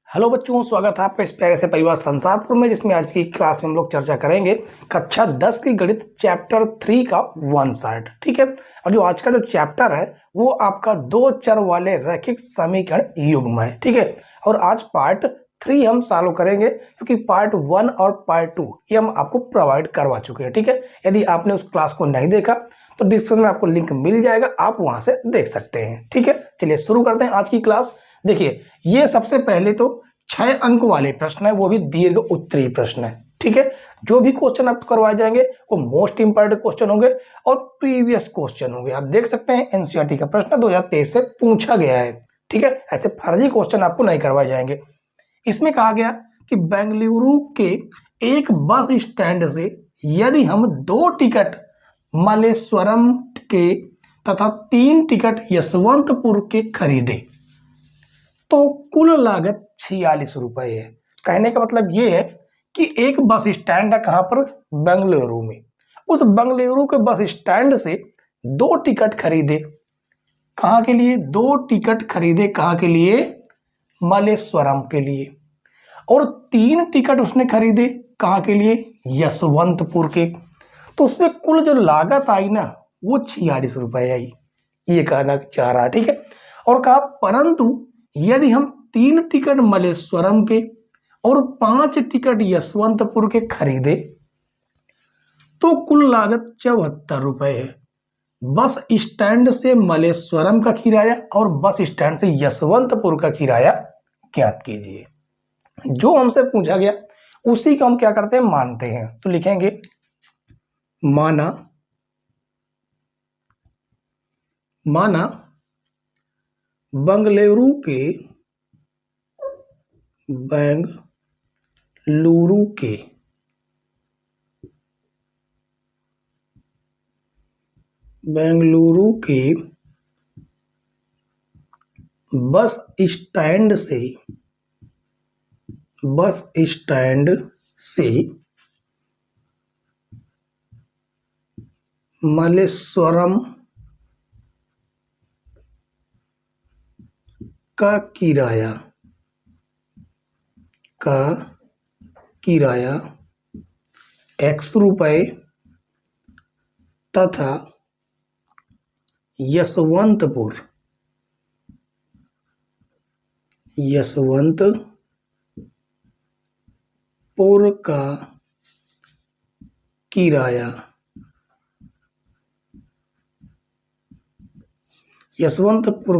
Hello बच्चों, स्वागत है आपका इस प्यारे से परिवार संसारपुर में, जिसमें आज की क्लास में हम लोग चर्चा करेंगे कक्षा 10 की गणित चैप्टर 3 का 1 साइड। ठीक है। और जो आज का जो चैप्टर है वो आपका दो चर वाले रैखिक समीकरण युग्म है। ठीक है। और आज पार्ट 3 हम सॉल्व करेंगे, क्योंकि पार्ट 1 और पार्ट 2 ये हम आपको प्रोवाइड करवा चुके हैं। ठीक है। यदि आपने उस क्लास को नहीं देखा तो डिस्क्रिप्शन में आपको लिंक मिल जाएगा, आप वहां से देख सकते हैं। ठीक है। चलिए शुरू करते हैं आज की क्लास। देखिए, ये सबसे पहले तो 6 अंक वाले प्रश्न है, वो भी दीर्घ उत्तरीय प्रश्न है। ठीक है। जो भी क्वेश्चन आपको करवाए जाएंगे वो मोस्ट इंपॉर्टेंट क्वेश्चन होंगे और प्रीवियस क्वेश्चन होंगे। आप देख सकते हैं एनसीईआरटी का प्रश्न 2023 में पूछा गया है। ठीक है। ऐसे फर्जी क्वेश्चन आपको नहीं करवाए जाएंगे। इसमें कहा गया कि बेंगलुरु के एक बस स्टैंड से यदि हम 2 टिकट मल्लेश्वरम के तथा 3 टिकट यशवंतपुर के खरीदे तो कुल लागत 46 रुपए है। कहने का मतलब ये है कि एक बस स्टैंड है, कहां पर? बेंगलुरु में। उस बेंगलुरु के बस स्टैंड से 2 टिकट खरीदे। कहां के लिए? 2 टिकट खरीदे कहां के लिए? मल्लेश्वरम के लिए। और 3 टिकट उसने खरीदे कहां के लिए? यशवंतपुर के। तो उसमें कुल जो लागत आई ना, वो 46 रुपए आई, ये कहना चाह रहा है। ठीक है। और कहा परंतु यदि हम 3 टिकट मल्लेश्वरम के और 5 टिकट यशवंतपुर के खरीदे तो कुल लागत 74 रुपए है। बस स्टैंड से मल्लेश्वरम का किराया और बस स्टैंड से यशवंतपुर का किराया ज्ञात कीजिए। जो हमसे पूछा गया उसी को हम क्या करते हैं? मानते हैं। तो लिखेंगे माना बेंगलुरु के बस स्टैंड से मल्लेश्वरम का किराया X रुपए तथा यशवंतपुर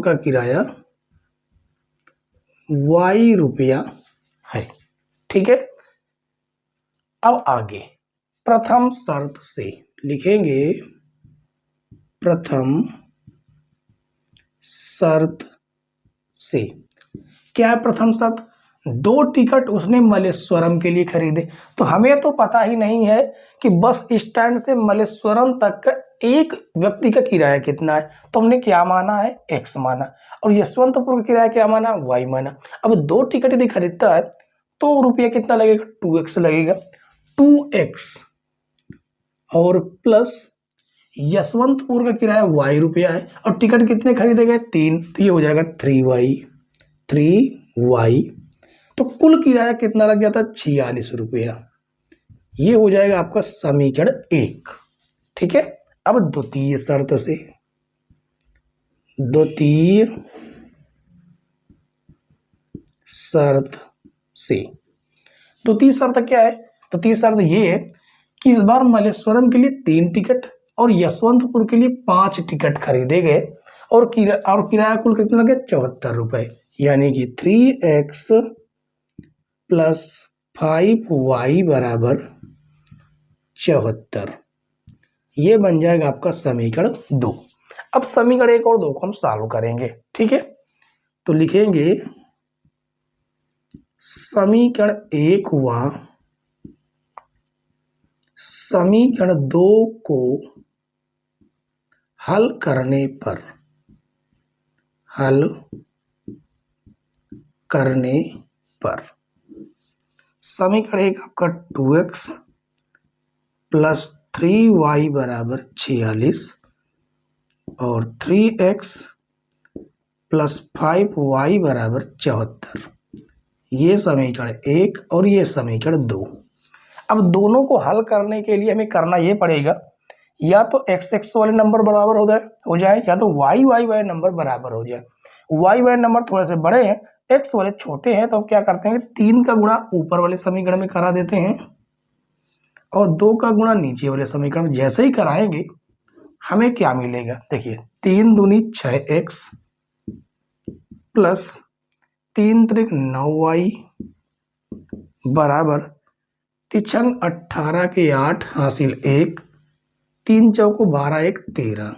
का किराया Y रुपया है। ठीक है। अब आगे प्रथम शर्त से लिखेंगे। प्रथम शर्त से क्या है? प्रथम शर्त 2 टिकट उसने मल्लेश्वरम के लिए खरीदे। तो हमें तो पता ही नहीं है कि बस स्टैंड से मल्लेश्वरम तक का एक व्यक्ति का किराया कितना है। तो हमने क्या माना है? X माना। और यशवंतपुर का किराया क्या माना? Y माना। अब 2 टिकट यदि खरीदता है तो रुपया कितना लगेगा? 2x लगेगा। 2x और प्लस यशवंतपुर का किराया Y रुपया है और टिकट कितने खरीदे गए? 3, तो ये हो जाएगा 3y। तो कुल किराया कितना लग गया था? 46 रुपया। ये हो जाएगा आपका समीकरण 1। ठीक है। अब द्वितीय शर्त से द्वितीय शर्त क्या है? द्वितीय शर्त ये है कि इस बार मल्लेश्वरम के लिए 3 टिकट और यशवंतपुर के लिए 5 टिकट खरीदे गए और किराया कुल कितना लगे? 74 रुपए। यानी कि 3x प्लस 5y बराबर 74। ये बन जाएगा आपका समीकरण 2। अब समीकरण 1 और 2 को हम सॉल्व करेंगे। ठीक है। तो लिखेंगे समीकरण 1 व समीकरण 2 को हल करने पर समीकरण 1 आपका 2x प्लस 3y बराबर 46 और 3x प्लस 5y बराबर 74, ये समीकरण 1 और ये समीकरण 2। अब दोनों को हल करने के लिए हमें करना ये पड़ेगा, या तो एक्स एक्स वाले नंबर बराबर हो जाए या तो वाई वाई वाले नंबर बराबर हो जाए। वाई वाले नंबर थोड़े से बड़े हैं, एक्स वाले छोटे हैं, तो अब क्या करते हैं 3 का गुणा ऊपर वाले समीकरण में करा देते हैं और 2 का गुणा नीचे वाले समीकरण में। जैसे ही कराएंगे हमें क्या मिलेगा, देखिए 3 दूनी 6x प्लस 3 त्रिक 9y बराबर तिछंग 18 के 8 हासिल 1, 3 चौको 12 1 13।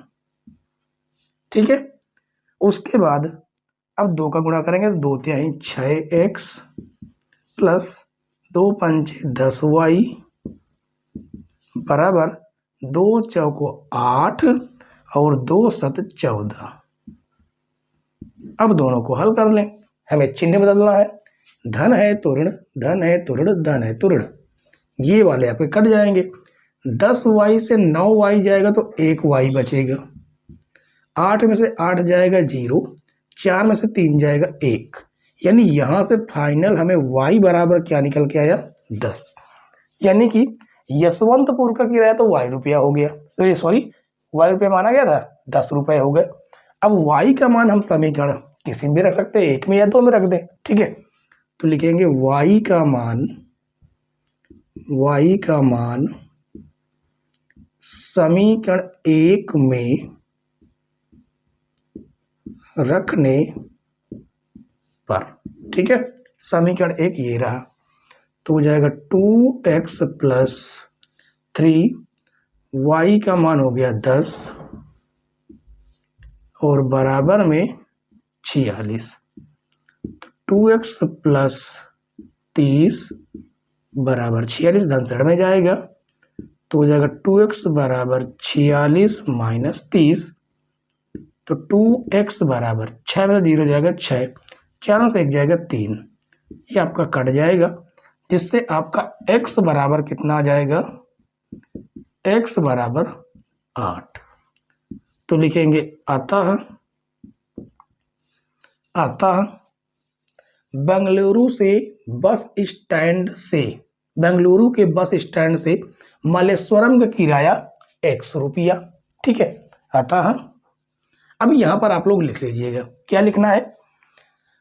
ठीक है, उसके बाद अब 2 का गुणा करेंगे तो 2 तिहाई 6x प्लस 2 पंचे 10y बराबर 2 चौको 8 और 2 सत 14। अब दोनों को हल कर लें, हमें चिन्ह बदलना है, धन है तो ऋण, धन है तो ऋण, धन है तो ऋण, ये वाले आपके कट जाएंगे। 10y से 9y जाएगा तो 1y बचेगा, 8 में से 8 जाएगा 0, 4 में से 3 जाएगा 1, यानी यहां से फाइनल हमें y बराबर क्या निकल के आया 10। यानी कि यशवंतपुर का किराया तो y रुपया हो गया, तो सॉरी y रुपया माना गया था, 10 रुपये हो गए। अब y का मान हम समीकरण किसी में भी रख सकते हैं, 1 में या 2 में रख दें। ठीक है, तो लिखेंगे y का मान समीकरण 1 में रखने पर, ठीक है, समीकरण 1 ये रहा, तो हो जाएगा 2x प्लस 3, y का मान हो गया 10 और बराबर में 46। 2x प्लस 30 बराबर 46, धन से में जाएगा तो हो जाएगा 2x बराबर 46 माइनस 30, तो 2x बराबर 6 में 0 जाएगा 6, 4 से 1 जाएगा 3, ये आपका कट जाएगा, जिससे आपका x बराबर कितना आ जाएगा, x बराबर 8। तो लिखेंगे अतः बेंगलुरु के बस स्टैंड से मल्लेश्वरम का किराया 100 रुपया। ठीक है, अतः अब यहां पर आप लोग लिख लीजिएगा, क्या लिखना है,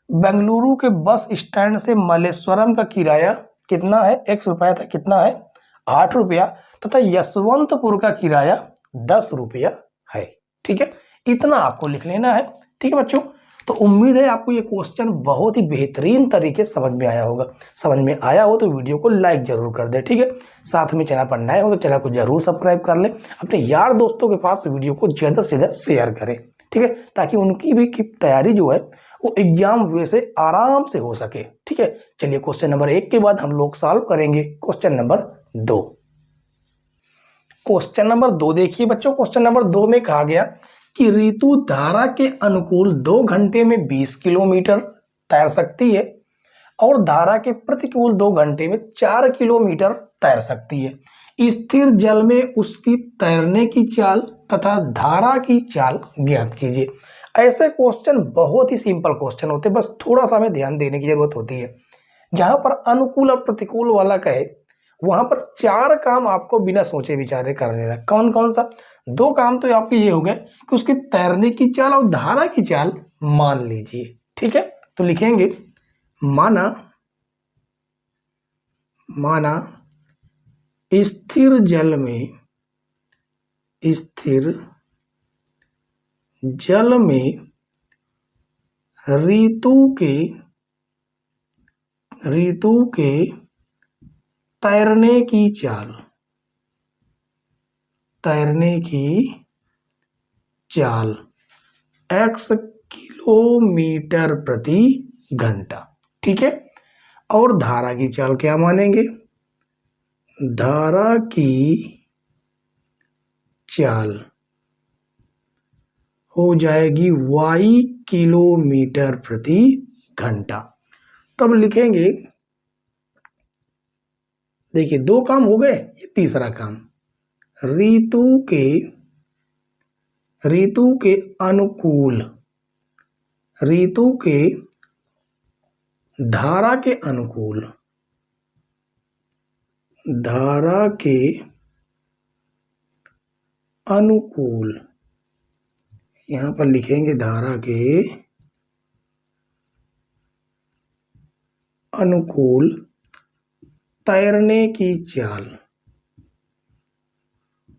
बेंगलुरु के बस स्टैंड से मल्लेश्वरम का किराया कितना है, 100 रुपया था, कितना है 8 रुपया, तथा यशवंतपुर का किराया 10 रुपया है। ठीक है, इतना आपको लिख लेना है। ठीक है बच्चों, तो उम्मीद है आपको ये क्वेश्चन बहुत ही बेहतरीन तरीके से समझ में आया होगा। समझ में आया हो तो वीडियो को लाइक जरूर कर दे। ठीक है, साथ में चैनल पर नए हो तो चैनल को जरूर सब्सक्राइब कर ले, अपने यार दोस्तों के पास वीडियो को ज़्यादा से ज़्यादा शेयर करें। ठीक है, ताकि उनकी भी तैयारी जो है वो एग्जाम वे से आराम से हो सके। ठीक है, चलिए क्वेश्चन नंबर 1 के बाद हम लोग सॉल्व करेंगे क्वेश्चन नंबर 2। क्वेश्चन नंबर 2 देखिए बच्चों, क्वेश्चन नंबर 2 में कहा गया कि ऋतु धारा के अनुकूल 2 घंटे में 20 किलोमीटर तैर सकती है और धारा के प्रतिकूल 2 घंटे में 4 किलोमीटर तैर सकती है। स्थिर जल में उसकी तैरने की चाल तथा धारा की चाल ज्ञात कीजिए। ऐसे क्वेश्चन बहुत ही सिंपल क्वेश्चन होते हैं, बस थोड़ा सा हमें ध्यान देने की जरूरत होती है। जहां पर अनुकूल और प्रतिकूल वाला कहे वहां पर 4 काम आपको बिना सोचे विचारे कर लेना। कौन कौन सा, 2 काम तो आपके ये हो गए कि उसकी तैरने की चाल और धारा की चाल मान लीजिए। ठीक है, तो लिखेंगे माना स्थिर जल में ऋतु के तैरने की चाल x किलोमीटर प्रति घंटा। ठीक है, और धारा की चाल क्या मानेंगे, धारा की चाल हो जाएगी y किलोमीटर प्रति घंटा। तब लिखेंगे, देखिए 2 काम हो गए, ये तीसरा काम, ऋतु के अनुकूल धारा के अनुकूल, धारा के अनुकूल, यहां पर लिखेंगे धारा के अनुकूल तैरने की चाल,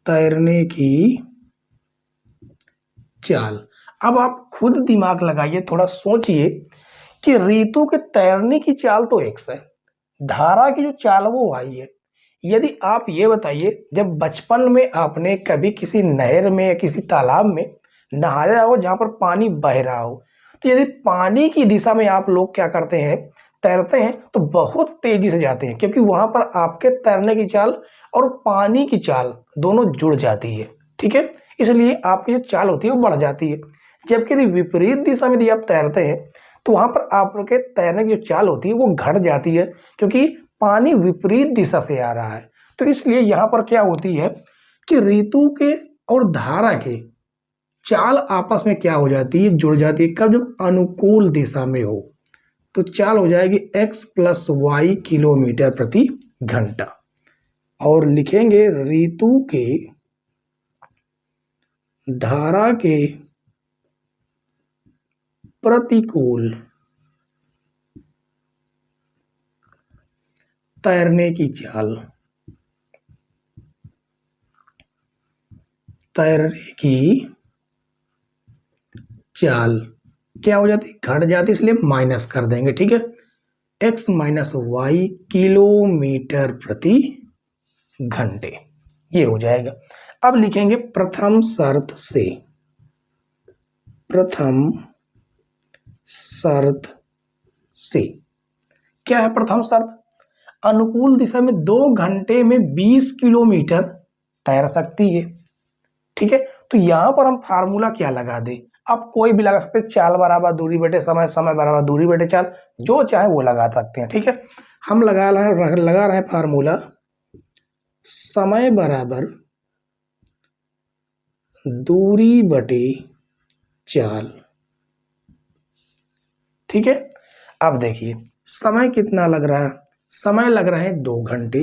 तैरने की चाल। अब आप खुद दिमाग लगाइए, थोड़ा सोचिए कि रीतु के तैरने की चाल तो एक्स है, धारा की जो चाल वो वाई है। यदि आप ये बताइए, जब बचपन में आपने कभी किसी नहर में या किसी तालाब में नहाया हो जहां पर पानी बह रहा हो, तो यदि पानी की दिशा में आप लोग क्या करते हैं, तैरते हैं, तो बहुत तेजी से जाते हैं, क्योंकि वहां पर आपके तैरने की चाल और पानी की चाल दोनों जुड़ जाती है। ठीक है, इसलिए आपकी जो चाल होती है वो बढ़ जाती है। जबकि यदि विपरीत दिशा में यदि आप तैरते हैं तो वहां पर आपके तैरने की जो चाल होती है वो घट जाती है, क्योंकि पानी विपरीत दिशा से आ रहा है। तो इसलिए यहां पर क्या होती है कि ऋतु के और धारा के चाल आपस में क्या हो जाती है, जुड़ जाती है। कब? जब अनुकूल दिशा में हो, तो चाल हो जाएगी x प्लस वाई किलोमीटर प्रति घंटा। और लिखेंगे ऋतु के धारा के प्रतिकूल तैरने की चाल, तैरने की चाल क्या हो जाती, घट जाती, इसलिए माइनस कर देंगे। ठीक है, x माइनस वाई किलोमीटर प्रति घंटे, ये हो जाएगा। अब लिखेंगे प्रथम शर्त से, प्रथम शर्त से क्या है प्रथम शर्त? अनुकूल दिशा में 2 घंटे में 20 किलोमीटर तैर सकती है। ठीक है, तो यहां पर हम फार्मूला क्या लगा दें, आप कोई भी लगा सकते हैं, चाल बराबर दूरी बटे समय, समय बराबर दूरी बटे चाल, जो चाहे वो लगा सकते हैं। ठीक है, हम लगा रहे हैं फार्मूला समय बराबर दूरी बटे चाल। ठीक है, अब देखिए समय कितना लग रहा है, समय लग रहा है 2 घंटे,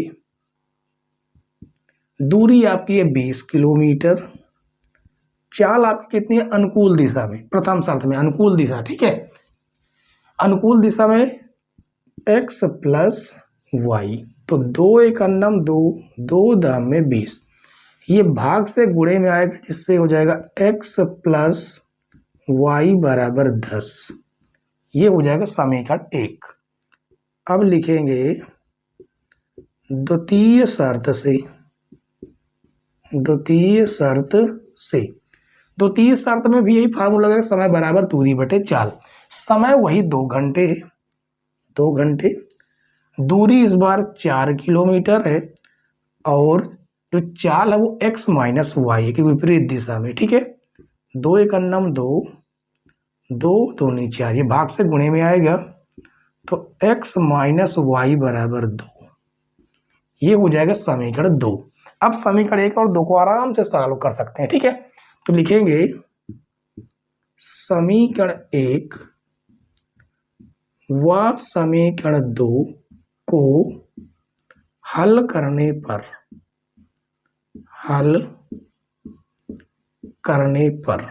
दूरी आपकी है 20 किलोमीटर, चाल आपकी कितनी है अनुकूल दिशा में, प्रथम शर्त में अनुकूल दिशा। ठीक है, अनुकूल दिशा में x प्लस वाई, तो 2 एक अन्नम 2, 2 दाम में 20, ये भाग से गुणे में आएगा, जिससे हो जाएगा x प्लस वाई बराबर 10, ये हो जाएगा समीकरण 1। अब लिखेंगे द्वितीय शर्त से, द्वितीय शर्त से, द्वितीय शर्त में भी यही फार्मूला लगेगा, समय बराबर दूरी बटे चाल। समय वही 2 घंटे है, 2 घंटे, दूरी इस बार 4 किलोमीटर है, और जो चाल है वो x माइनस वाई है कि विपरीत दिशा में। ठीक है, 2 एक अन्नम 2, 2 दूनी 4, ये भाग से गुणे में आएगा, तो x माइनस वाई बराबर 2, ये हो जाएगा समीकरण 2। अब समीकरण 1 और 2 को आराम से सॉल्व कर सकते हैं। ठीक है, तो लिखेंगे समीकरण 1 व समीकरण 2 को हल करने पर, हल करने पर,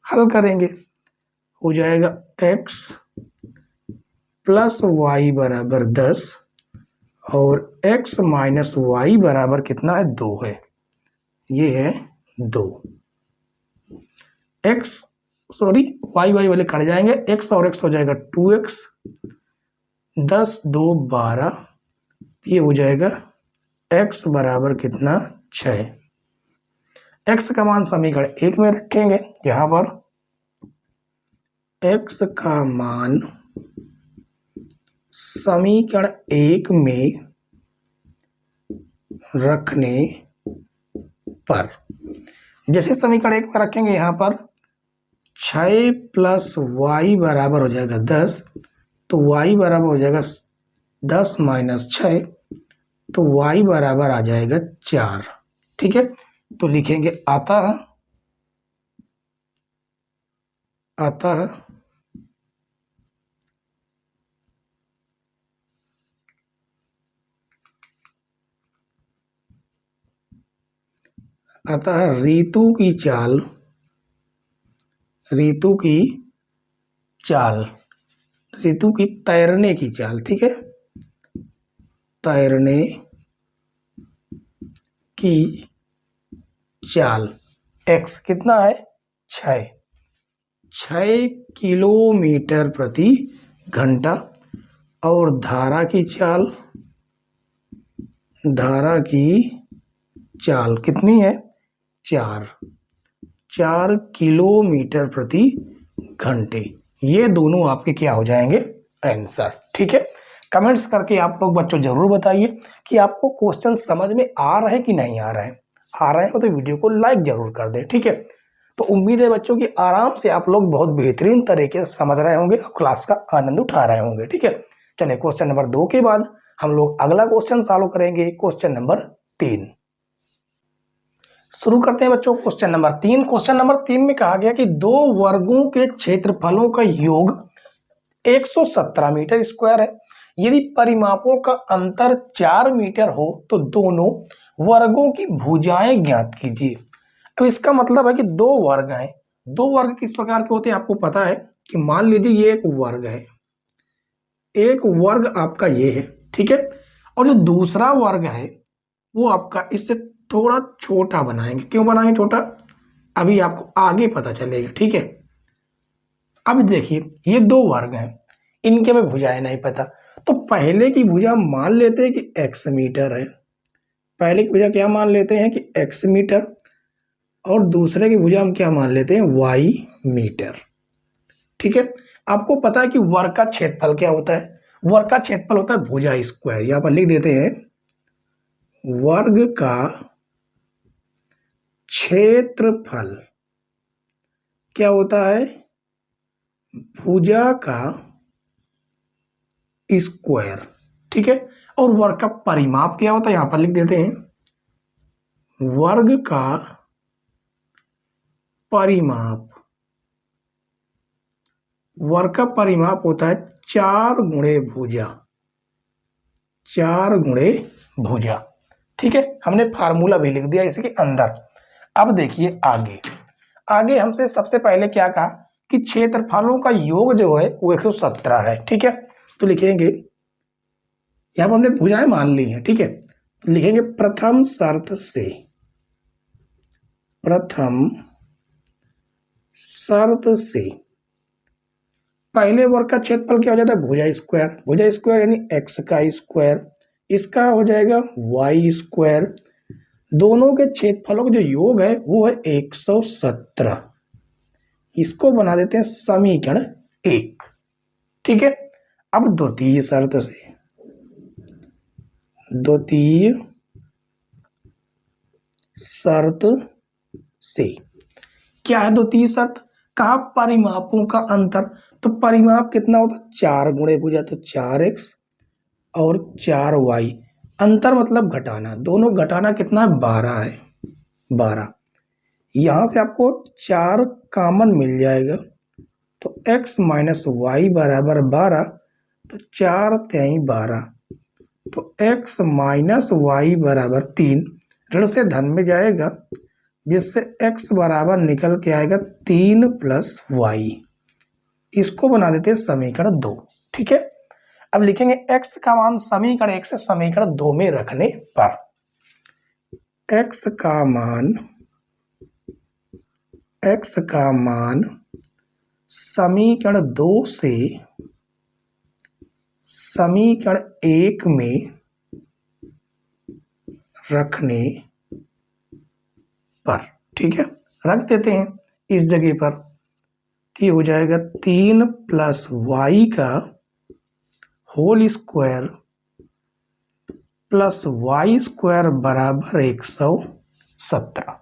हल करेंगे, हो जाएगा x प्लस वाई बराबर 10, और x माइनस वाई बराबर कितना है, 2 है, ये है 2, x सॉरी वाई वाई वाले कट जाएंगे, x और x हो जाएगा 2x, 10 2 12, ये हो जाएगा x बराबर कितना, 6। x का मान समीकरण 1 में रखेंगे, यहां पर x का मान समीकरण 1 में रखने पर, जैसे समीकरण 1 में रखेंगे यहां पर 6 प्लस वाई बराबर हो जाएगा 10, तो y बराबर हो जाएगा 10 माइनस 6, तो y बराबर आ जाएगा 4। ठीक है, तो लिखेंगे अतः, अतः अतः ऋतु की चाल, ऋतु की चाल, ऋतु की तैरने की चाल, ठीक है, तैरने की चाल x कितना है 6 किलोमीटर प्रति घंटा। और धारा की चाल, धारा की चाल कितनी है 4 किलोमीटर प्रति घंटे। ये दोनों आपके क्या हो जाएंगे आंसर, ठीक है। कमेंट्स करके आप लोग बच्चों जरूर बताइए कि आपको क्वेश्चन समझ में आ रहे हैं कि नहीं आ रहे हैं। आ रहे हैं तो वीडियो को लाइक जरूर कर दें, ठीक है। तो उम्मीद है बच्चों की आराम से आप लोग बहुत बेहतरीन तरीके से समझ रहे होंगे और क्लास का आनंद उठा रहे होंगे, ठीक है। चलिए क्वेश्चन नंबर 2 के बाद हम लोग अगला क्वेश्चन सॉल्व करेंगे, क्वेश्चन नंबर 3। शुरू करते हैं बच्चों क्वेश्चन नंबर 3। क्वेश्चन नंबर 3 में कहा गया कि 2 वर्गों के क्षेत्रफलों का योग 117 मीटर स्क्वायर है। यदि परिमापों का अंतर 4 मीटर हो तो दोनों वर्गों की भुजाएं ज्ञात कीजिए। तो इसका मतलब है कि 2 वर्ग हैं। 2 वर्ग किस प्रकार के होते हैं आपको पता है कि मान लीजिए ये एक वर्ग है, एक वर्ग आपका ये है, ठीक है। और जो दूसरा वर्ग है वो आपका इससे थोड़ा छोटा बनाएंगे। क्यों बनाएंगे छोटा, अभी आपको आगे पता चलेगा, ठीक है। अब देखिए ये 2 वर्ग हैं, इनके हमें भुजाएं नहीं पता, तो पहले की भुजा मान लेते हैं कि x मीटर है। पहले की भुजा क्या मान लेते हैं कि x मीटर, और दूसरे की भुजा हम क्या मान लेते हैं y मीटर, ठीक है। आपको पता है कि वर्ग का क्षेत्रफल क्या होता है, वर्ग का क्षेत्रफल होता है भुजा स्क्वायर। यहां पर लिख देते हैं वर्ग का क्षेत्रफल क्या होता है भुजा का स्क्वायर, ठीक है। और वर्ग का परिमाप क्या होता है, यहां पर लिख देते हैं वर्ग का परिमाप। वर्ग का परिमाप होता है 4 गुणे भुजा, 4 गुणे भुजा, ठीक है। हमने फार्मूला भी लिख दिया इसके अंदर। अब देखिए आगे, आगे हमसे सबसे पहले क्या कहा कि क्षेत्रफलों का योग जो है वो 117 है, ठीक है। तो लिखेंगे, यहां पर हमने भुजाएं मान ली हैं, ठीक है। तो लिखेंगे प्रथम शर्त से, प्रथम शर्त से पहले वर्ग का क्षेत्रफल क्या हो जाता है भुजा स्क्वायर, भुजा स्क्वायर यानी x का स्क्वायर, इसका हो जाएगा y स्क्वायर। दोनों के क्षेत्रफलों का जो योग है वो है 117। इसको बना देते हैं समीकरण 1, ठीक है। अब द्वितीय शर्त से, द्वितीय शर्त से क्या है द्वितीय शर्त, कहा परिमापों का अंतर। तो परिमाप कितना होता है 4 गुणे भुजा, तो 4x और 4y, अंतर मतलब घटाना, दोनों घटाना कितना है 12 है, 12। यहां से आपको 4 कॉमन मिल जाएगा, तो x माइनस वाई बराबर 12, तो 4 तेई 12, तो x माइनस वाई बराबर 3, ऋण से धन में जाएगा जिससे x बराबर निकल के आएगा 3 प्लस वाई। इसको बना देते हैं समीकरण 2, ठीक है। अब लिखेंगे x का मान समीकरण 1 से समीकरण 2 में रखने पर, x का मान, x का मान समीकरण 2 से समीकरण 1 में रखने पर, ठीक है, रख देते हैं इस जगह पर। ये हो जाएगा 3 प्लस वाई का whole square plus y square बराबर 117।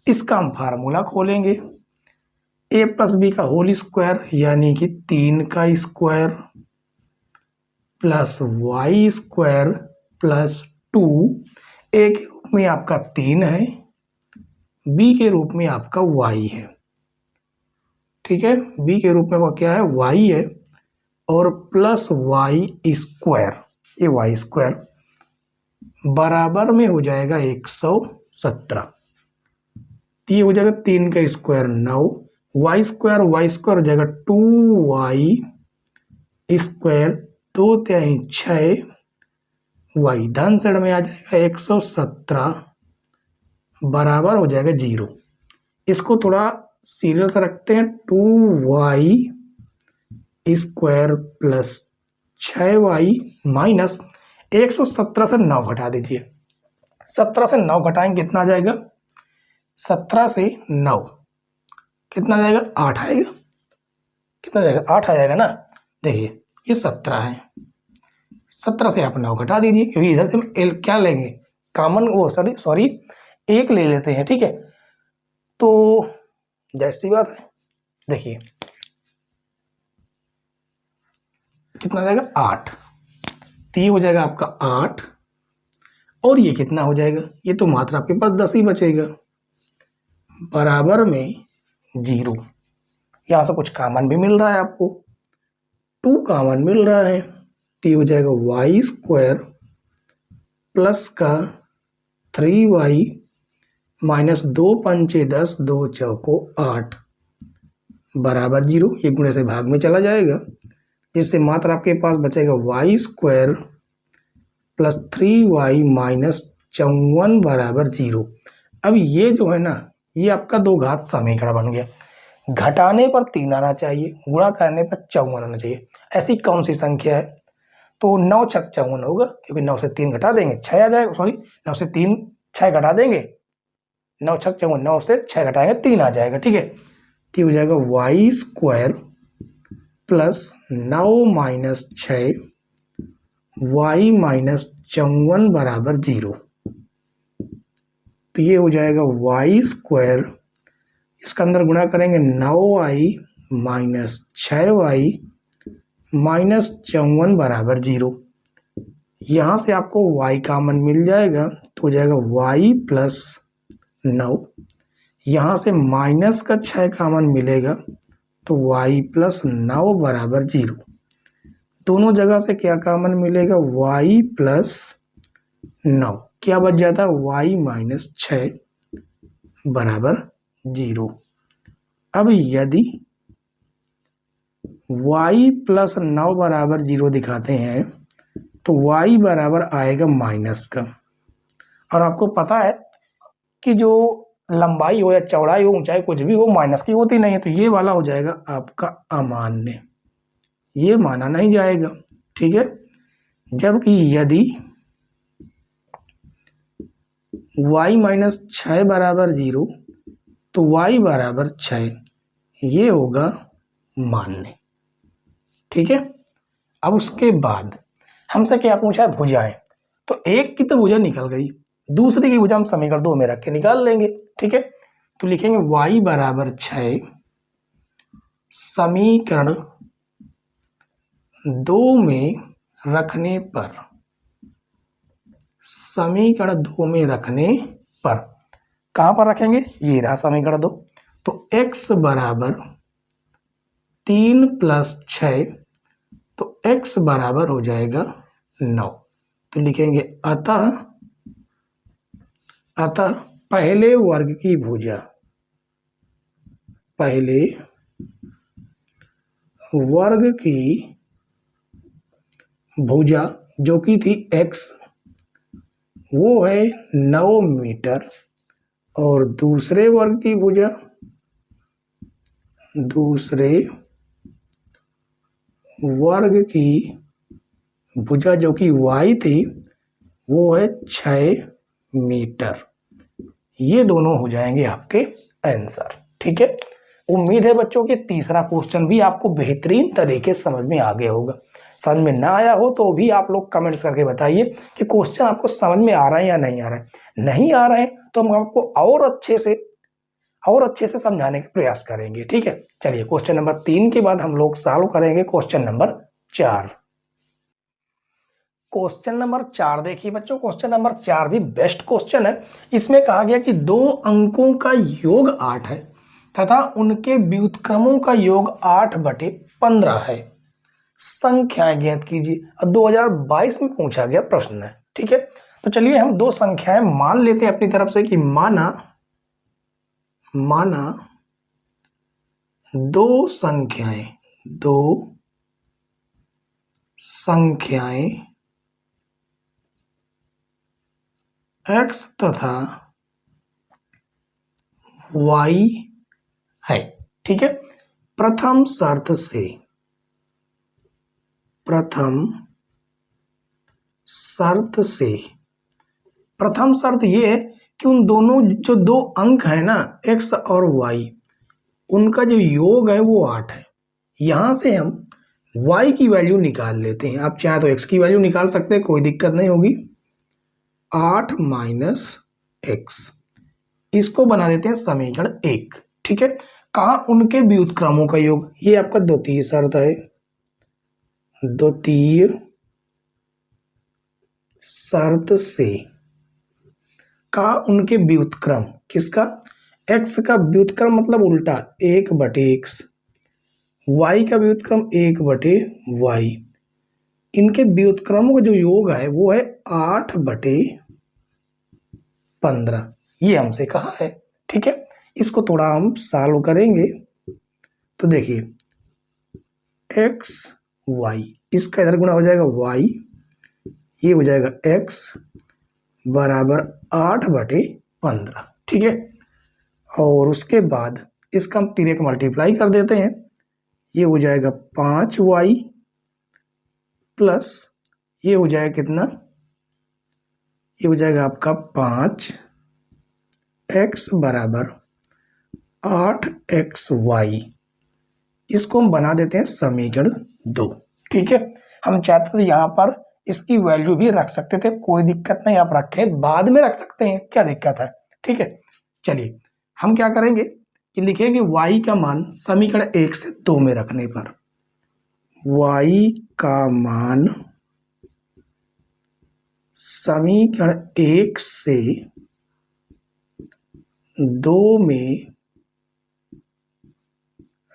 इसका हम फार्मूला खोलेंगे, a प्लस बी का होल स्क्वायर यानी कि 3 का square plus y square plus 2, a के रूप में आपका 3 है, b के रूप में आपका y है, ठीक है। b के रूप में वो क्या है y है, और प्लस वाई स्क्वायर, ये वाई स्क्वायर बराबर में हो जाएगा 117। तो ये हो जाएगा 3 का स्क्वायर 9, वाई स्क्वायर हो जाएगा 2y स्क्वायर, 2×3 6, वाई धन साइड में आ जाएगा 117 बराबर हो जाएगा 0। इसको थोड़ा सीरियल से रखते हैं, 2y square plus 6y minus 117 से 9 घटा दीजिए। 17 से 9 घटाएंगे कितना आ जाएगा? 17 से 9 कितना आ जाएगा? 8 आएगा। कितना जाएगा? 8 आ जाएगा ना। देखिए ये 17 है, 17 से आप 9 घटा दीजिए, क्योंकि इधर से हम एल क्या लेंगे? कॉमन, वो सॉरी 1 ले लेते हैं, ठीक है। तो जैसी बात है, देखिए कितना जाएगा? 8। तो ये हो जाएगा आपका 8, और ये कितना हो जाएगा? ये तो मात्र आपके पास 10 ही बचेगा, बराबर में 0। यहाँ से कुछ कॉमन भी मिल रहा है आपको, 2 कॉमन मिल रहा है, तो ये हो जाएगा वाई स्क्वायर प्लस का 3y माइनस 2 पंचे 10, 2 चौको 8 बराबर 0। ये गुणे से भाग में चला जाएगा, जिससे मात्र आपके पास बचेगा Y square plus 3y minus 54 बराबर 0। अब ये जो है ना, ये आपका 2 घात समीकरण बन गया। घटाने पर 3 आना चाहिए, गुणा करने पर 54 आना चाहिए। ऐसी कौन सी संख्या है? तो 9 छक 54 होगा, क्योंकि 9 से 3 घटा देंगे 6 आ जाएगा। सॉरी 9 से 3 6 घटा देंगे, 9 छक 54, 9 से 6 घटाएंगे 3 आ जाएगा, ठीक है। तो हो जाएगा y square plus 9 minus 6 y minus 54 बराबर 0। तो ये हो जाएगा वाई स्क्वायर, इसका अंदर गुणा करेंगे 9y माइनस 6y माइनस 54 बराबर 0। यहाँ से आपको y कॉमन मिल जाएगा, तो हो जाएगा y प्लस 9। यहाँ से माइनस का 6 कॉमन मिलेगा, तो y प्लस 9 बराबर 0। दोनों जगह से क्या कॉमन मिलेगा? y प्लस 9, क्या बच जाता है? y माइनस 6 बराबर 0। अब यदि y प्लस 9 बराबर 0 दिखाते हैं, तो y बराबर आएगा माइनस का। और आपको पता है कि जो लंबाई हो या चौड़ाई हो, ऊंचाई कुछ भी हो, माइनस की होती नहीं है। तो ये वाला हो जाएगा आपका अमान्य, ये माना नहीं जाएगा, ठीक है। जबकि यदि y माइनस 6 बराबर 0, तो y बराबर 6, ये होगा मान्य, ठीक है। अब उसके बाद हमसे क्या पूछा है? भुजाएं। तो एक की तो भुजा निकल गई, दूसरी की भुजा हम समीकरण 2 में रख के निकाल लेंगे, ठीक है। तो लिखेंगे y बराबर 6 समीकरण 2 में रखने पर, समीकरण 2 में रखने पर कहां पर रखेंगे? ये रहा समीकरण 2। तो x बराबर 3 प्लस 6, तो x बराबर हो जाएगा 9। तो लिखेंगे अतः पहले वर्ग की भुजा, पहले वर्ग की भुजा जो कि थी x, वो है 9 मीटर, और दूसरे वर्ग की भुजा, दूसरे वर्ग की भुजा जो कि y थी, वो है 6 मीटर। ये दोनों हो जाएंगे आपके आंसर, ठीक है। उम्मीद है बच्चों कि तीसरा क्वेश्चन भी आपको बेहतरीन तरीके से समझ में आ गया होगा। समझ में ना आया हो तो भी आप लोग कमेंट्स करके बताइए कि क्वेश्चन आपको समझ में आ रहा है या नहीं आ रहा है। नहीं आ रहा है तो हम आपको और अच्छे से समझाने का प्रयास करेंगे, ठीक है। चलिए क्वेश्चन नंबर 3 के बाद हम लोग सॉल्व करेंगे क्वेश्चन नंबर 4। क्वेश्चन नंबर 4 देखिए बच्चों, क्वेश्चन नंबर 4 भी बेस्ट क्वेश्चन है। इसमें कहा गया कि 2 अंकों का योग 8 है तथा उनके व्युत्क्रमों का योग 8/15 है। संख्याएं ज्ञात कीजिए। 2022 में पूछा गया प्रश्न है, ठीक है। तो चलिए हम 2 संख्याएं मान लेते हैं अपनी तरफ से कि माना दो संख्याएं x तथा y है। ठीक है, प्रथम शर्त ये है कि उन दोनों जो दो अंक है ना x और y, उनका जो योग है वो 8 है। यहां से हम y की वैल्यू निकाल लेते हैं। आप चाहे तो x की वैल्यू निकाल सकते हैं, कोई दिक्कत नहीं होगी। 8 माइनस x, इसको बना देते हैं समीकरण 1। ठीक है, कहा उनके व्युत्क्रमों का योग, ये आपका द्वितीय शर्त है। द्वितीय शर्त से कहा उनके व्युत्क्रम, किसका? x का व्युत्क्रम मतलब उल्टा 1/x, y का व्युत्क्रम 1/y, इनके व्युत्क्रमों का जो योग है वो है 8/15, ये हमसे कहा है। ठीक है, इसको थोड़ा हम सॉल्व करेंगे तो देखिए x y, इसका इधर गुणा हो जाएगा y, ये हो जाएगा x बराबर 8/15। ठीक है, और उसके बाद इसका हम तिरक मल्टीप्लाई कर देते हैं, ये हो जाएगा 5y प्लस ये हो जाएगा कितना, ये हो जाएगा आपका 5x बराबर 8xy, इसको हम बना देते हैं समीकरण 2। ठीक है, हम चाहते थे यहाँ पर इसकी वैल्यू भी रख सकते थे, कोई दिक्कत नहीं, आप रखें, बाद में रख सकते हैं, क्या दिक्कत है। ठीक है, चलिए हम क्या करेंगे कि लिखेंगे y का मान समीकरण 1 से 2 में रखने पर, y का मान समीकरण 1 से 2 में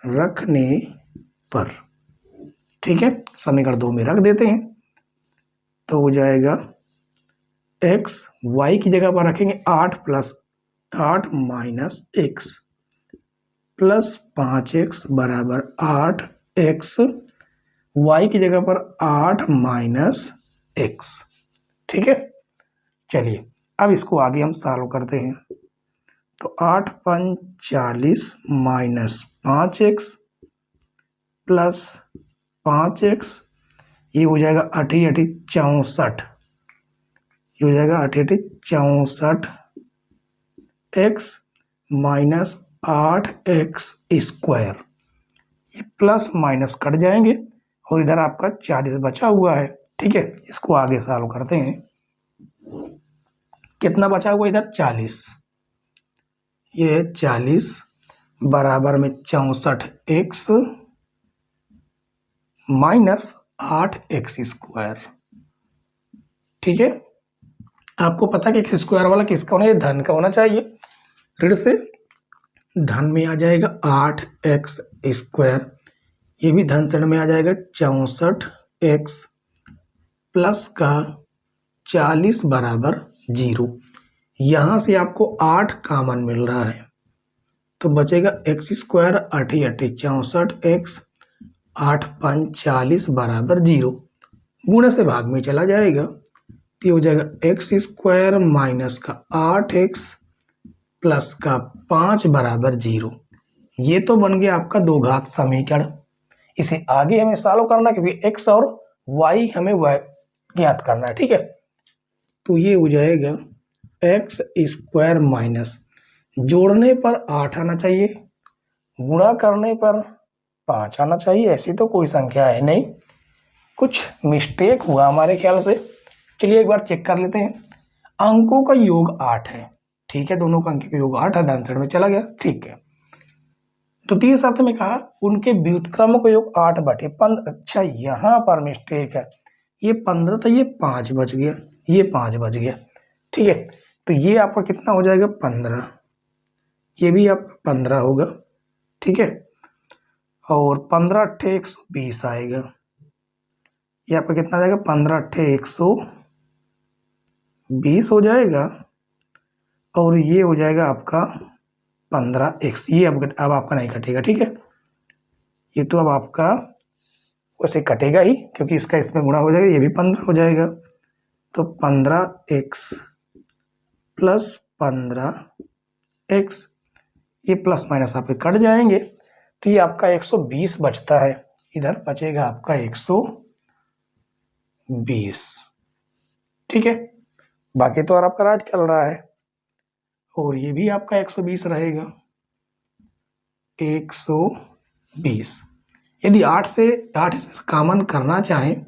रखने पर, ठीक है, समीकरण 2 में रख देते हैं तो हो जाएगा x, y की जगह पर रखेंगे 8 माइनस x प्लस 5x बराबर 8x, y की जगह पर 8 माइनस x। ठीक है, चलिए अब इसको आगे हम सॉल्व करते हैं तो 8 × 40 माइनस 5x प्लस 5x, ये हो जाएगा 8 × 8 = 64, ये हो जाएगा 8 × 8 = 64x माइनस 8x स्क्वायर, ये प्लस माइनस कट जाएंगे और इधर आपका 40 बचा हुआ है। ठीक है, इसको आगे सॉल्व करते हैं, कितना बचा हुआ इधर 40, ये है 40 बराबर में 64x माइनस 8x स्क्वायर। ठीक है, आपको पता है कि एक्स स्क्वायर वाला किसका होना है, धन का होना चाहिए, ऋण से धन में आ जाएगा 8x स्क्वायर, ये भी धन से ऋण में आ जाएगा 64x प्लस का 40 बराबर 0। यहाँ से आपको 8 कॉमन मिल रहा है तो बचेगा x स्क्वायर 8 × 8 = 64x, 8 × 5 = 40 बराबर 0, गुणे से भाग में चला जाएगा तो ये हो जाएगा x स्क्वायर माइनस का 8x प्लस का 5 बराबर 0। ये तो बन गया आपका दो घात समीकरण। इसे आगे हमें सॉल्व करना क्योंकि x और y हमें ज्ञात करना है। ठीक है, तो ये हो जाएगा x स्क्वायर माइनस, जोड़ने पर 8 आना चाहिए, गुणा करने पर 5 आना चाहिए, ऐसी तो कोई संख्या है नहीं, कुछ मिस्टेक हुआ हमारे ख्याल से। चलिए एक बार चेक कर लेते हैं, अंकों का योग 8 है। ठीक है, दोनों का अंक का योग 8 है, धन साइड में चला गया। ठीक है, तो तीसरे शर्त में कहा उनके व्युत्क्रमों का योग 8/15। अच्छा, यहाँ पर मिस्टेक है, ये 15 था, ये 5 बच गया, ये 5 बच गया। ठीक है, तो ये आपका कितना हो जाएगा 15, ये भी आपका 15 होगा। ठीक है, और 15 × 8 = 120 आएगा, ये आपका कितना आ जाएगा 15 × 8 = 120 हो जाएगा, और ये हो जाएगा आपका 15x, ये अब आपका नहीं कटेगा, ठीक है। ये तो अब आपका वैसे कटेगा ही, क्योंकि इसका इसमें गुणा हो जाएगा, ये भी 15 हो जाएगा। तो 15x प्लस 15x, ये प्लस माइनस आपके कट जाएंगे, तो ये आपका 120 बचता है। इधर बचेगा आपका 120, ठीक है। बाकी तो और आपका राइट चल रहा है, और ये भी आपका 120 रहेगा, 120। यदि 8 इसमें से कॉमन करना चाहें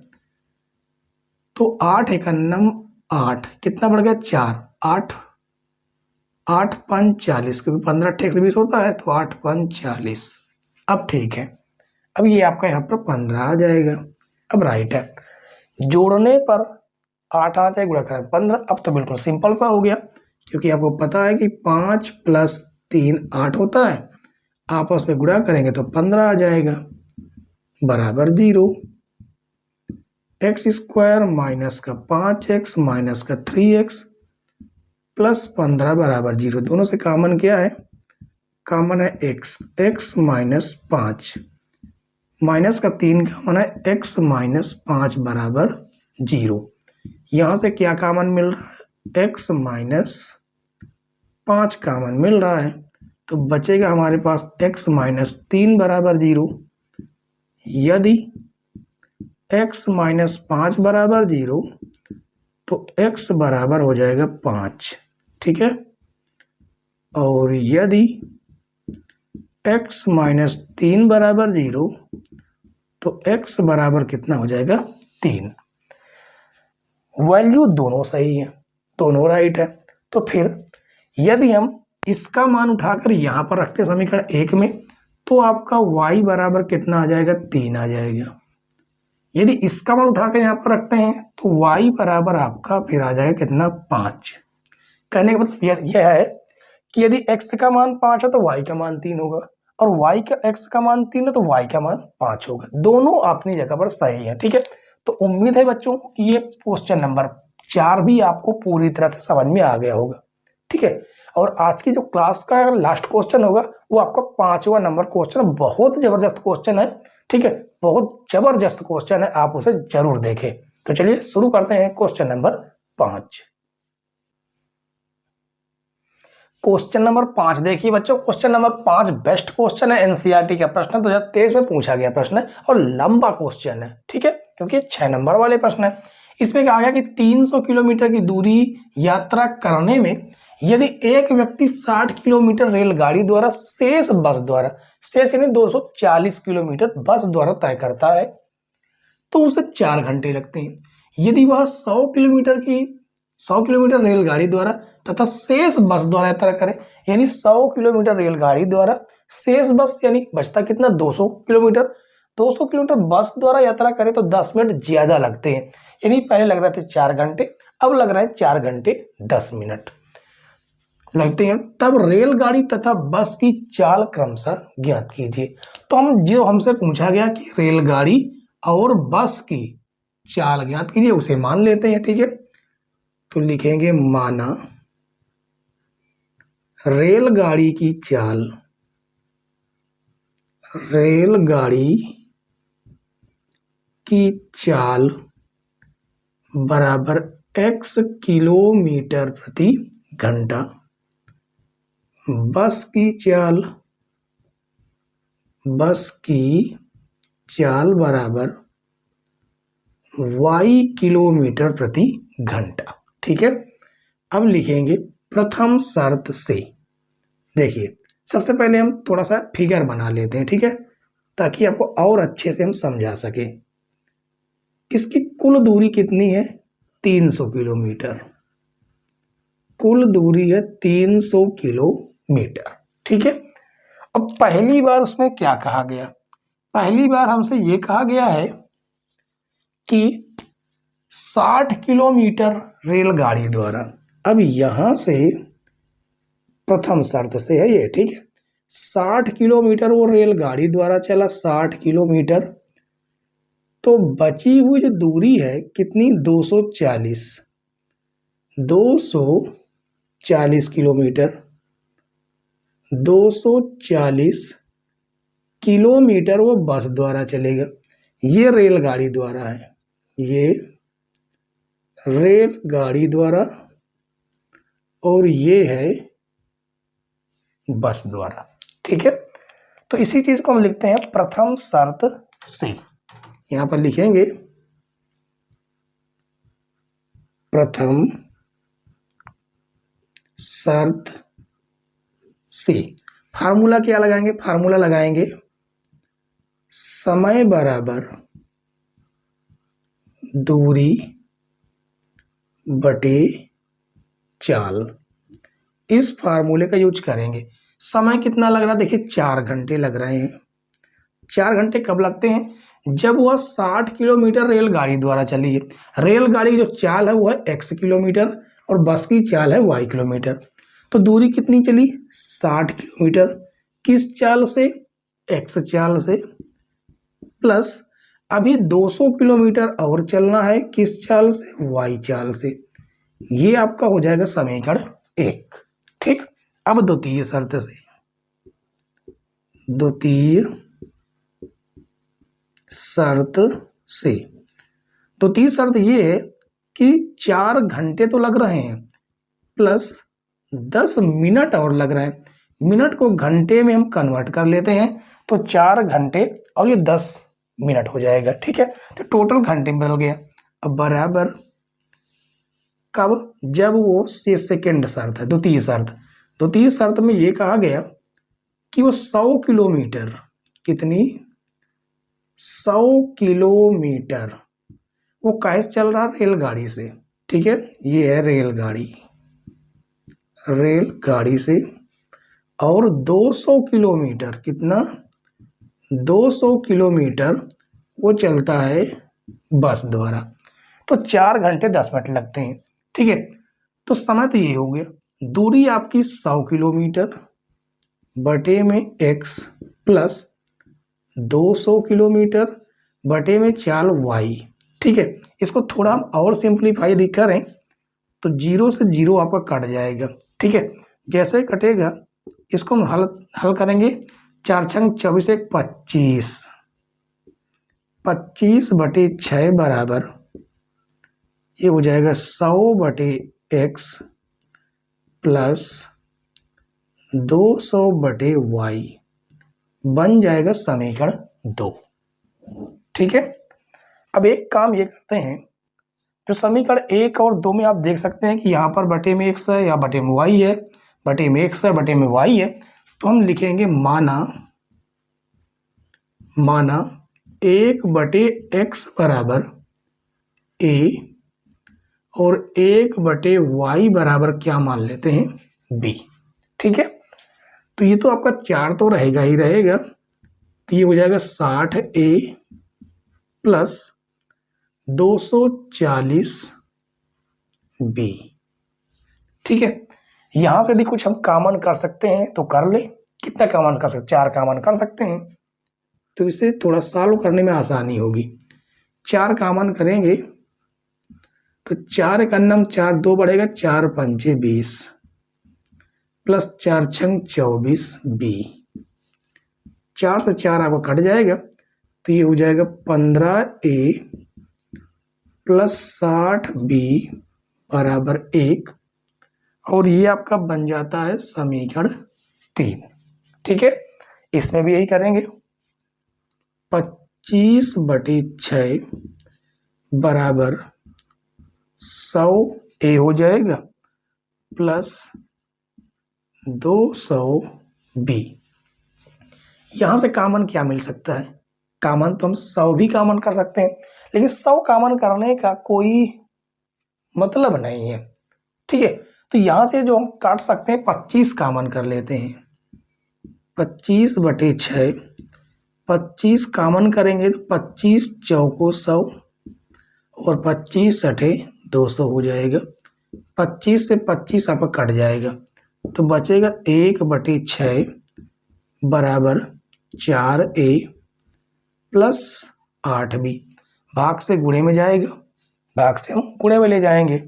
तो 8 एकन्नम 8, कितना बढ़ गया 4, 8 5 40, क्योंकि 15 8 120 होता है, तो 8 5 40। अब ठीक है, अब ये आपका यहाँ पर 15 आ जाएगा। अब राइट है, जोड़ने पर 8 आना चाहिए, गुणा करें 15। अब तो बिल्कुल सिंपल सा हो गया, क्योंकि आपको पता है कि 5 + 3 8 होता है, आपस में गुणा करेंगे तो 15 आ जाएगा, बराबर 0। x² माइनस का 5x माइनस का 3x प्लस 15 बराबर 0। दोनों से कॉमन क्या है? कॉमन है x माइनस 5, माइनस का 3 कॉमन है, x माइनस 5 बराबर 0। यहाँ से क्या कॉमन मिल रहा है? x माइनस 5 कॉमन मिल रहा है, तो बचेगा हमारे पास x माइनस 3 बराबर 0। यदि x माइनस 5 बराबर 0, तो x बराबर हो जाएगा 5, ठीक है। और यदि x माइनस 3 बराबर 0, तो x बराबर कितना हो जाएगा? 3। वैल्यू दोनों सही है, दोनों राइट है। तो फिर यदि हम इसका मान उठाकर यहाँ पर रखते समीकरण 1 में, तो आपका y बराबर कितना आ जाएगा? 3 आ जाएगा। यदि इसका मान उठाकर यहाँ पर रखते हैं तो y बराबर आपका फिर आ जाएगा कितना? 5। कहने का मतलब यह है कि यदि x का मान 5 है तो y का मान 3 होगा, और x का मान 3 है तो y का मान 5 होगा। दोनों अपनी जगह पर सही है, ठीक है। तो उम्मीद है बच्चों कि ये क्वेश्चन नंबर 4 भी आपको पूरी तरह से समझ में आ गया होगा, ठीक है। और आज की जो क्लास का लास्ट क्वेश्चन होगा वो आपका 5वां नंबर क्वेश्चन, बहुत जबरदस्त क्वेश्चन है, ठीक है। बहुत जबरदस्त क्वेश्चन है, आप उसे जरूर देखें। तो चलिए शुरू करते हैं क्वेश्चन नंबर 5। क्वेश्चन नंबर 5 देखिए बच्चों, क्वेश्चन नंबर 5 बेस्ट क्वेश्चन है, एनसीईआरटी का प्रश्न 2023 में पूछा गया प्रश्न है, और लंबा क्वेश्चन है, ठीक है, क्योंकि 6 नंबर वाले प्रश्न है। इसमें कहा गया कि 300 किलोमीटर की दूरी यात्रा करने में यदि एक व्यक्ति 60 किलोमीटर रेलगाड़ी द्वारा शेष बस द्वारा, शेष यानी 240 किलोमीटर बस द्वारा तय करता है, तो उसे 4 घंटे लगते हैं। यदि वह 100 किलोमीटर रेलगाड़ी द्वारा तथा शेष बस द्वारा यात्रा करे, यानी 100 किलोमीटर रेलगाड़ी द्वारा, शेष बस यानी बचता कितना? 200 किलोमीटर, 200 किलोमीटर बस द्वारा यात्रा करे तो 10 मिनट ज्यादा लगते हैं। यानी पहले लग रहे थे 4 घंटे, अब लग रहा है 4 घंटे 10 मिनट लगते हैं। तब रेलगाड़ी तथा बस की चाल क्रमशः ज्ञात कीजिए। तो हमसे पूछा गया कि रेलगाड़ी और बस की चाल ज्ञात कीजिए, उसे मान लेते हैं, ठीक है। तो लिखेंगे माना रेलगाड़ी की चाल, बराबर x किलोमीटर प्रति घंटा, बस की चाल बराबर y किलोमीटर प्रति घंटा, ठीक है। अब लिखेंगे प्रथम शर्त से। देखिए सबसे पहले हम थोड़ा सा फिगर बना लेते हैं, ठीक है, ताकि आपको और अच्छे से हम समझा सके। इसकी कुल दूरी कितनी है? 300 किलोमीटर, कुल दूरी है 300 किलोमीटर, ठीक है। अब पहली बार उसमें क्या कहा गया? पहली बार हमसे ये कहा गया है कि 60 किलोमीटर रेलगाड़ी द्वारा। अब यहां से प्रथम शर्त से है ये, ठीक है, 60 किलोमीटर वो रेलगाड़ी द्वारा चला, 60 किलोमीटर, तो बची हुई जो दूरी है कितनी? 240 किलोमीटर, 240 किलोमीटर वो बस द्वारा चलेगा। ये रेलगाड़ी द्वारा है, ये रेलगाड़ी द्वारा, और ये है बस द्वारा। ठीक है, तो इसी चीज को हम लिखते हैं प्रथम शर्त से। यहां पर लिखेंगे प्रथम शर्त से। फार्मूला क्या लगाएंगे? फार्मूला लगाएंगे समय बराबर दूरी बटे चाल। इस फार्मूले का यूज करेंगे। समय कितना लग रहा है? देखिए 4 घंटे लग रहे हैं। 4 घंटे कब लगते हैं? जब वह 60 किलोमीटर रेलगाड़ी द्वारा चली है। रेलगाड़ी की जो चाल है वो है x किलोमीटर और बस की चाल है y किलोमीटर। तो दूरी कितनी चली? 60 किलोमीटर। किस चाल से? x चाल से। प्लस अभी 200 किलोमीटर और चलना है। किस चाल से? y चाल से। ये आपका हो जाएगा समीकरण 1। ठीक, अब द्वितीय शर्त से। द्वितीय शर्त से, द्वितीय शर्त ये है कि 4 घंटे तो लग रहे हैं प्लस 10 मिनट और लग रहे हैं। मिनट को घंटे में हम कन्वर्ट कर लेते हैं तो 4 घंटे और ये 10 मिनट हो जाएगा। ठीक है, तो टोटल घंटे में बदल गया। अब बराबर कब? जब वो से सेकेंड शर्त है, द्वितीय शर्त। द्वितीय शर्त में ये कहा गया कि वो 100 किलोमीटर, कितनी? 100 किलोमीटर वो कैसे चल रहा? रेलगाड़ी से। ठीक है, ये है रेलगाड़ी, रेलगाड़ी से। और 200 किलोमीटर, कितना? 200 किलोमीटर वो चलता है बस द्वारा। तो 4 घंटे 10 मिनट लगते हैं। ठीक है, तो समय तो ये हो गया। दूरी आपकी 100 किलोमीटर बटे में x प्लस 200 किलोमीटर बटे में चाल y। ठीक है, इसको थोड़ा हम और सिंप्लीफाई करें तो 0 से 0 आपका कट जाएगा। ठीक है, जैसे कटेगा इसको हम हल करेंगे। 4 छंग 24 1 25, 25 बटे 6 बराबर ये हो जाएगा 100 बटे x प्लस 200 बटे y, बन जाएगा समीकरण 2। ठीक है, अब एक काम ये करते हैं, जो समीकरण 1 और 2 में आप देख सकते हैं कि यहाँ पर बटे में x है या बटे में y है, बटे में x है बटे में y है। तो हम लिखेंगे माना 1 बटे x बराबर a और 1 बटे y बराबर क्या मान लेते हैं? b। ठीक है, तो ये तो आपका 4 तो रहेगा ही रहेगा। तो ये हो जाएगा 60a प्लस 240b। ठीक है, यहां से यदि कुछ हम कॉमन कर सकते हैं तो कर ले। कितना कॉमन कर सकते? 4 कॉमन कर सकते हैं, तो इसे थोड़ा सॉल्व करने में आसानी होगी। 4 कॉमन करेंगे तो 4 एक अन्नम 4 2 बढ़ेगा, 4 पंचे 20 प्लस 4 छंग 24 b। 4 से 4 आपको कट जाएगा तो ये हो जाएगा 15a प्लस 60b बराबर 1, और ये आपका बन जाता है समीकरण 3। ठीक है, इसमें भी यही करेंगे। 25 बटे 6 बराबर 100a हो जाएगा प्लस 200b। यहां से कॉमन क्या मिल सकता है? कॉमन तो हम 100 भी कॉमन कर सकते हैं, लेकिन 100 कॉमन करने का कोई मतलब नहीं है। ठीक है, तो यहां से जो हम काट सकते हैं 25 कॉमन कर लेते हैं। 25 बटे 6, 25 कॉमन करेंगे तो 25 चौको 100 और 25 अठे 200 हो जाएगा। 25 से 25 आपका कट जाएगा तो बचेगा 1 बटे 6 बराबर 4a प्लस 8b। भाग से गुणे में जाएगा, भाग से हम गुणे में ले जाएंगे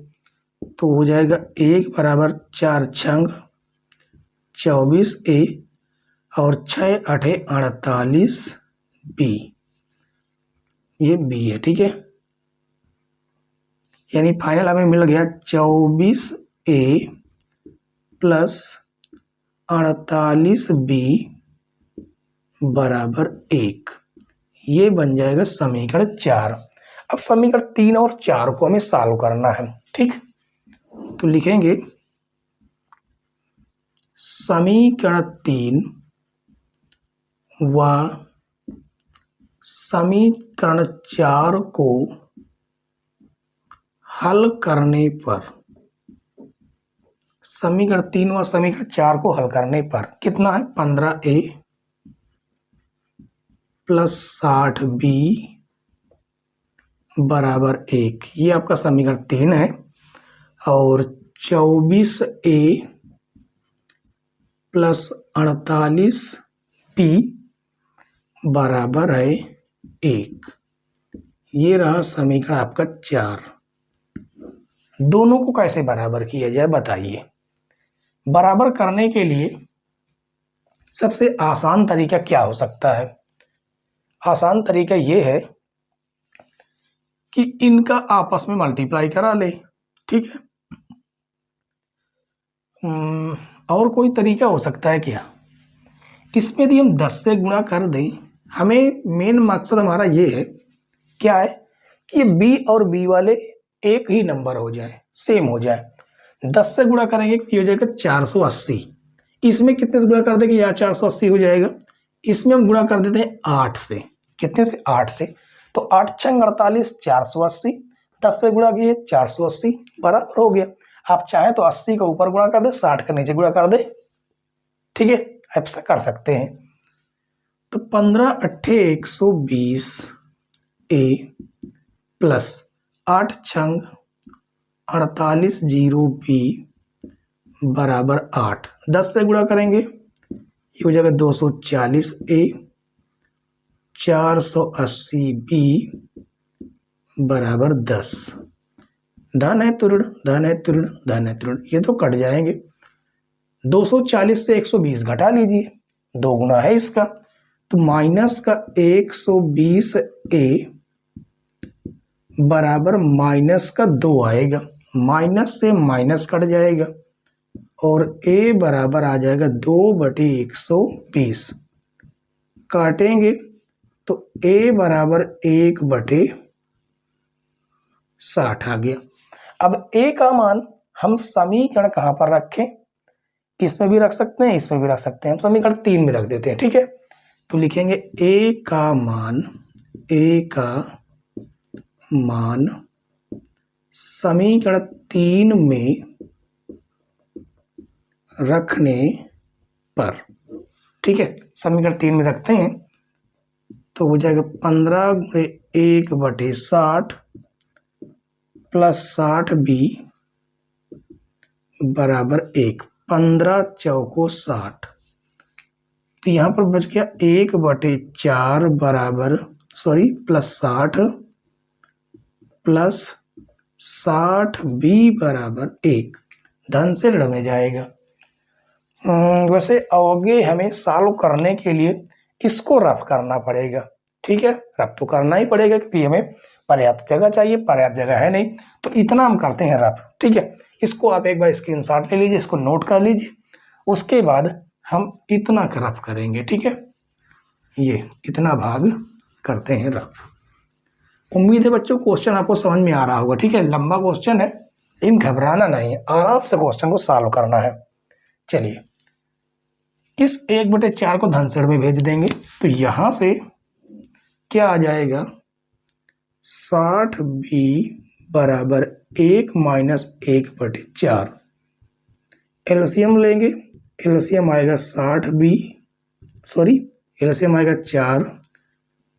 तो हो जाएगा 1 बराबर 4 छंग 24A और 6 8 48B, ये B है। ठीक है, यानी फाइनल हमें मिल गया 24A प्लस 48B बराबर 1। ये बन जाएगा समीकरण 4। अब समीकरण 3 और 4 को हमें सॉल्व करना है। ठीक, तो लिखेंगे समीकरण 3 व समीकरण 4 को हल करने पर, समीकरण 3 व समीकरण 4 को हल करने पर कितना है, 15A प्लस 60B बराबर 1। ये आपका समीकरण 3 है। और 24A प्लस 48B बराबर है 1। ये रहा समीकरण आपका 4। दोनों को कैसे बराबर किया जाए बताइए। बराबर करने के लिए सबसे आसान तरीका क्या हो सकता है? आसान तरीका ये है कि इनका आपस में मल्टीप्लाई करा ले। ठीक है, और कोई तरीका हो सकता है क्या? इसमें यदि हम 10 से गुणा कर दें, हमें मेन मकसद हमारा ये है, क्या है कि B और B वाले एक ही नंबर हो जाए, सेम हो जाए। 10 से गुणा करेंगे कि हो जाएगा 480। इसमें कितने से गुणा कर देंगे, यार 480 हो जाएगा। इसमें हम गुणा कर देते हैं 8 से। कितने से, 8 से। तो 8 छंग 48, 480। 10 से गुणा किए 480 बराबर हो गया। आप चाहें तो 80 का ऊपर गुणा कर दे, 60 का नीचे गुणा कर दे। ठीक है, ऐसा कर सकते हैं। तो 15 अट्ठे 120A प्लस 8 छंग 48 0B बराबर 8। 10 से गुणा करेंगे, ये हो जाएगा 240A 480B बराबर 10। धन है तुरण, धन है तुरण, धन है तुरण, ये तो कट जाएंगे। 240 से 120 घटा लीजिए, 2 गुना है इसका। तो माइनस का 120A बराबर माइनस का 2 आएगा। माइनस से माइनस कट जाएगा और A बराबर आ जाएगा 2/120। काटेंगे तो A बराबर 1/60 आ गया। अब A का मान हम समीकरण कहाँ पर रखें? इसमें भी रख सकते हैं, इसमें भी रख सकते हैं। हम समीकरण 3 में रख देते हैं। ठीक है, तो लिखेंगे A का मान समीकरण 3 में रखने पर, ठीक है, समीकरण 3 में रखते हैं तो हो जाएगा 15 × 1/60 प्लस 60B बराबर 1। 15 चौको 60। तो यहाँ पर बच गया 1/4 बराबर प्लस 60 प्लस 60B बराबर 1। धन से ऋण में जाएगा। वैसे आगे हमें सॉल्व करने के लिए इसको रफ करना पड़ेगा। ठीक है, रफ तो करना ही पड़ेगा क्योंकि हमें पर्याप्त जगह चाहिए, पर्याप्त जगह है नहीं, तो इतना हम करते हैं रफ। ठीक है, इसको आप एक बार स्क्रीनशॉट ले लीजिए, इसको नोट कर लीजिए। उसके बाद हम इतना का रफ करेंगे। ठीक है, ये इतना भाग करते हैं रफ। उम्मीद है बच्चों क्वेश्चन आपको समझ में आ रहा होगा। ठीक है, लंबा क्वेश्चन है लेकिन घबराना नहीं है, आराम से क्वेश्चन को सॉल्व करना है। चलिए, इस 1/4 को धन में भेज देंगे तो यहां से क्या आ जाएगा, 60B बराबर 1 माइनस 1/4। एलसीएम लेंगे, एलसीएम आएगा 60B, एलसीएम आएगा 4,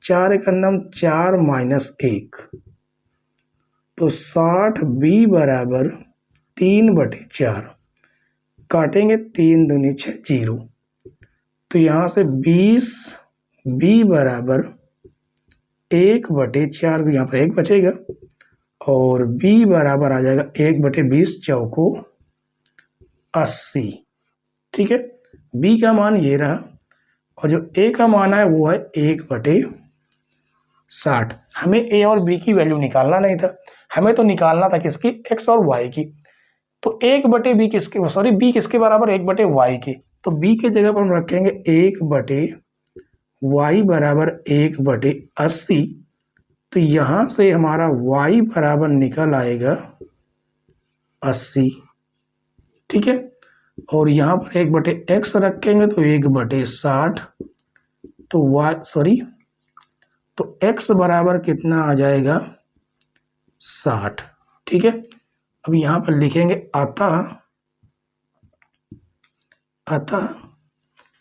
4 एक अन्नम 4 माइनस 1, तो 60B बराबर 3/4। काटेंगे 3 दूनी 6 0। तो यहाँ से 20B बराबर 1/4, यहाँ पर 1 बचेगा और B बराबर आ जाएगा 1/20 चौको 80। ठीक है, बी का मान ये रहा और जो ए का मान है वो है 1/60। हमें ए और बी की वैल्यू निकालना नहीं था, हमें तो निकालना था किसकी, एक्स और वाई की। तो 1/b किसके, सॉरी बी किसके बराबर, 1/y की। तो बी के जगह पर हम रखेंगे 1/y बराबर 1/80। तो यहां से हमारा y बराबर निकल आएगा 80, ठीक है। और यहाँ पर 1/x रखेंगे तो 1/60। तो तो x बराबर कितना आ जाएगा, 60, ठीक है। अब यहाँ पर लिखेंगे अतः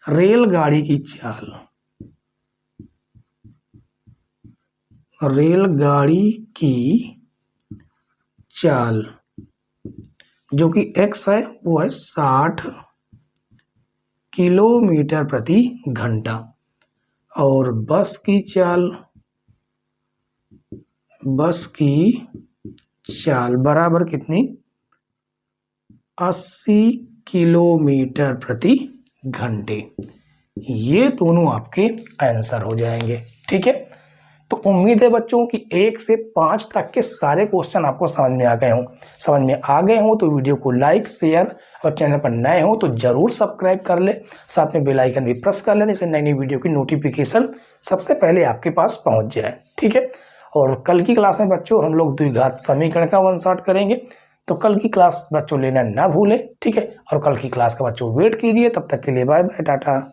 रेलगाड़ी की चाल, रेलगाड़ी की चाल जो कि x है वो है 60 किलोमीटर प्रति घंटा, और बस की चाल बराबर कितनी, 80 किलोमीटर प्रति घंटे। ये दोनों आपके आंसर हो जाएंगे, ठीक है। तो उम्मीद है बच्चों कि 1 से 5 तक के सारे क्वेश्चन आपको समझ में आ गए हों। तो वीडियो को लाइक, शेयर और चैनल पर नए हो तो जरूर सब्सक्राइब कर ले, साथ में बेल आइकन भी प्रेस कर लेने से नई नई वीडियो की नोटिफिकेशन सबसे पहले आपके पास पहुंच जाए, ठीक है। और कल की क्लास में बच्चों हम लोग द्विघात समीकरण का 1 शॉट करेंगे, तो कल की क्लास बच्चों लेना ना भूलें, ठीक है। और कल की क्लास का बच्चों वेट कीजिए, तब तक के लिए बाय बाय, टाटा।